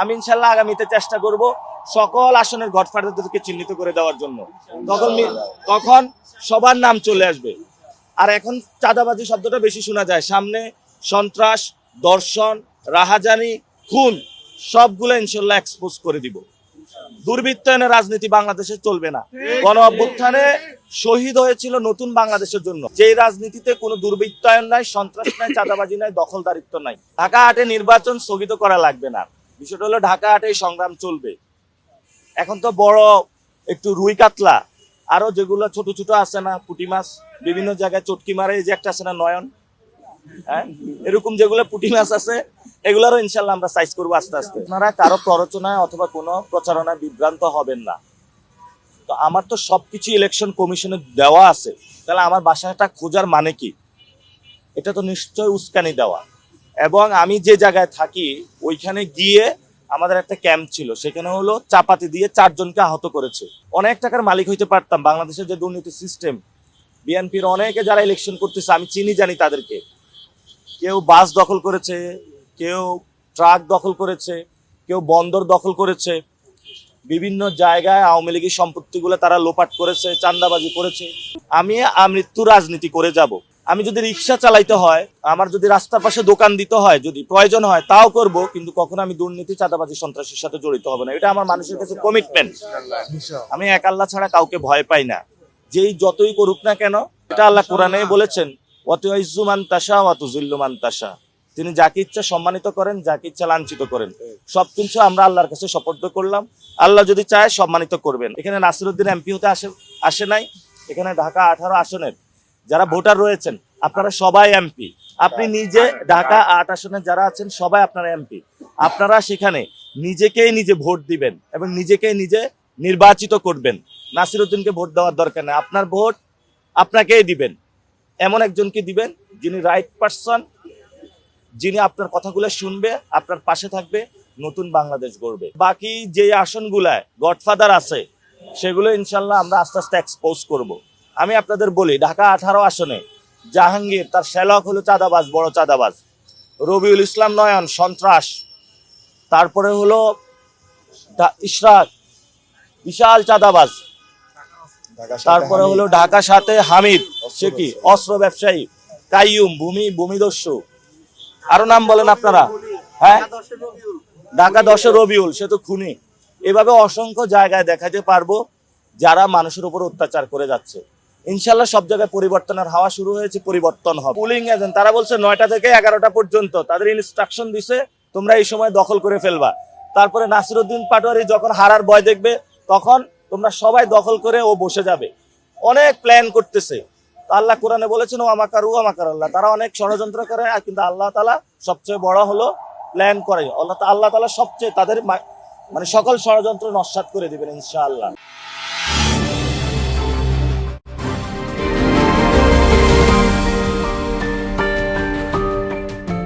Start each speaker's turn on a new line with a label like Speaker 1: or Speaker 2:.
Speaker 1: আমি ইনশাল্লাহ আগামীতে চেষ্টা করব সকল আসনের গডফাদারদেরকে চিহ্নিত করে দেওয়ার জন্য। তখন সবার নাম চলে আসবে। আর এখন চাঁদাবাজি শব্দটা বেশি শোনা যায়, সামনে সন্ত্রাস, দর্শন, রাহাজানি, খুন সবগুলো ইনশাল্লাহ এক্সপোজ করে দিব। দুর্বৃত্তায়নের রাজনীতি বাংলাদেশে চলবে না। গণ অভ্যুত্থানে শহীদ হয়েছিল নতুন বাংলাদেশের জন্য, যেই রাজনীতিতে কোনো দুর্বৃত্তায়ন নাই, সন্ত্রাস নাই, চাঁদাবাজি নাই, দখলদারিত্ব নাই। ঢাকা হাটে নির্বাচন স্থগিত করা লাগবে না। বিষয়টা হলো ঢাকা হাটে সংগ্রাম চলবে। এখন তো বড় একটু রুই কাতলা, আরো যেগুলো ছোট ছোট আছে না, পুঁটি মাছ বিভিন্ন জায়গায় চটকি মারে, এই যে একটা আছে না নয়ন, হ্যাঁ, এরকম যেগুলো পুঁটি মাছ আছে এগুলোরও ইনশাল্লাহ আমরা সাইজ করবো আস্তে আস্তে। আপনারা কারো প্ররোচনায় অথবা কোনো প্রচারণায় বিভ্রান্ত হবেন না। তো আমার তো সবকিছু ইলেকশন কমিশনে দেওয়া আছে, তাহলে আমার বাসাটা খোঁজার মানে কি? এটা তো নিশ্চয় উস্কানি দেওয়া। এবং আমি যে জায়গায় থাকি ওইখানে গিয়ে আমাদের একটা ক্যাম্প ছিল, সেখানে হলো চাপাতি দিয়ে 4 জনকে আহত করেছে। অনেক টাকার মালিক হইতে পারতাম। বাংলাদেশের যে দুর্নীতি সিস্টেম, বিএনপির অনেকে যারা ইলেকশন করতেছে আমি চিনি, জানি তাদেরকে। কেউ বাস দখল করেছে, কেউ ট্রাক দখল করেছে, কেউ বন্দর দখল করেছে, বিভিন্ন জায়গায় আওয়ামী লীগের সম্পত্তিগুলো তারা লোপাট করেছে, চাঁদাবাজি করেছে। আমি আমৃত্যু রাজনীতি করে যাব। আমি যদি রিক্সা চালাইতে হয়, আমার যদি রাস্তার পাশে দোকান দিতে হয়, যদি প্রয়োজন হয় তাও করব, কিন্তু কখনো আমি দুর্নীতি, চাঁদাবাজি, সন্ত্রাসের সাথে জড়িত হব না। এটা আমার মানুষের কাছে কমিটমেন্ট। আমি এক আল্লাহ ছাড়া কাউকে ভয় পাই না, যেই যতই করুক না কেন। এটা আল্লাহ কোরআনে বলেছেন, ওয়াতুইজ্জু মান তাশা ওয়া তুযিল্লু মান তাশা। তিনি যাকে ইচ্ছা সম্মানিত করেন, যাকে ইচ্ছা লাঞ্ছিত করেন। সবকিছু আমরা আল্লাহর কাছে সুপর্দ করলাম। আল্লাহ যদি চায় সম্মানিত করবেন। এখানে নাসিরউদ্দিন এমপি হতে আসে নাই। এখানে ঢাকা 18 আসনের যারা ভোটার রয়েছেন আপনারা সবাই এমপি। আপনি নিজে ঢাকা 8 আসনের যারা আছেন সবাই আপনারা এমপি। আপনারা সেখানে নিজেকেই নিজে ভোট দিবেন এবং নিজেকেই নিজে নির্বাচিত করবেন। নাসিরউদ্দিনকে ভোট দেওয়ার দরকার নেই। আপনার ভোট আপনাকেই দিবেন, এমন একজনকে দিবেন যিনি রাইট পারসন, যিনি আপনার কথাগুলো শুনবে, আপনার পাশে থাকবে, নতুন বাংলাদেশ গড়বে। বাকি যে আসনগুলায় গডফাদার আছে সেগুলো ইনশাল্লাহ আমরা আস্তে আস্তে এক্সপোজ করব। আমি আপনাদের বলি, ঢাকা 18 আসনে জাহাঙ্গীর তার শ্যালক হলো চাঁদাবাজ, বড় চাঁদাবাজ। রবিউল ইসলাম নয়ন সন্ত্রাস। তারপরে হলো ইশরাক বিশাল চাঁদাবাজ। তারপরে হলো ঢাকা 7 হামিদ, সে কি অস্ত্র ব্যবসায়ী। কাইয়ুম ভূমিদস্যু। আরো নাম বলেন আপনারা, হ্যাঁ, ঢাকা 10 রবিউল, সে তো খুনি। এভাবে অসংখ্য জায়গায় দেখাতে পারবো যারা মানুষের উপর অত্যাচার করে যাচ্ছে। ইনশাল্লাহ সব জায়গায় পরিবর্তনের হাওয়া শুরু হয়েছে, পরিবর্তন হবে। পুলিং এজেন্ট তারা বলছে 9টা থেকে 11টা পর্যন্ত, তাদের ইনস্ট্রাকশন দিছে তোমরা এই সময় দখল করে ফেলবা। তারপরে নাসিরউদ্দিন পাটোয়ারি যখন হারার ভয় দেখবে তখন তোমরা সবাই দখল করে ও বসে যাবে। অনেক প্ল্যান করতেছে। আল্লাহ কোরআনে বলেছেন, ও আমাকারু আমাকারাল্লাহ, তারা অনেক ষড়যন্ত্র করে, কিন্তু আল্লাহ তাআলা সবচেয়ে বড় হলো প্ল্যান করে। আল্লাহ তাআলা সবচেয়ে তাদের মানে সকল ষড়যন্ত্র নস্যাৎ করে দিবেন ইনশাআল্লাহ।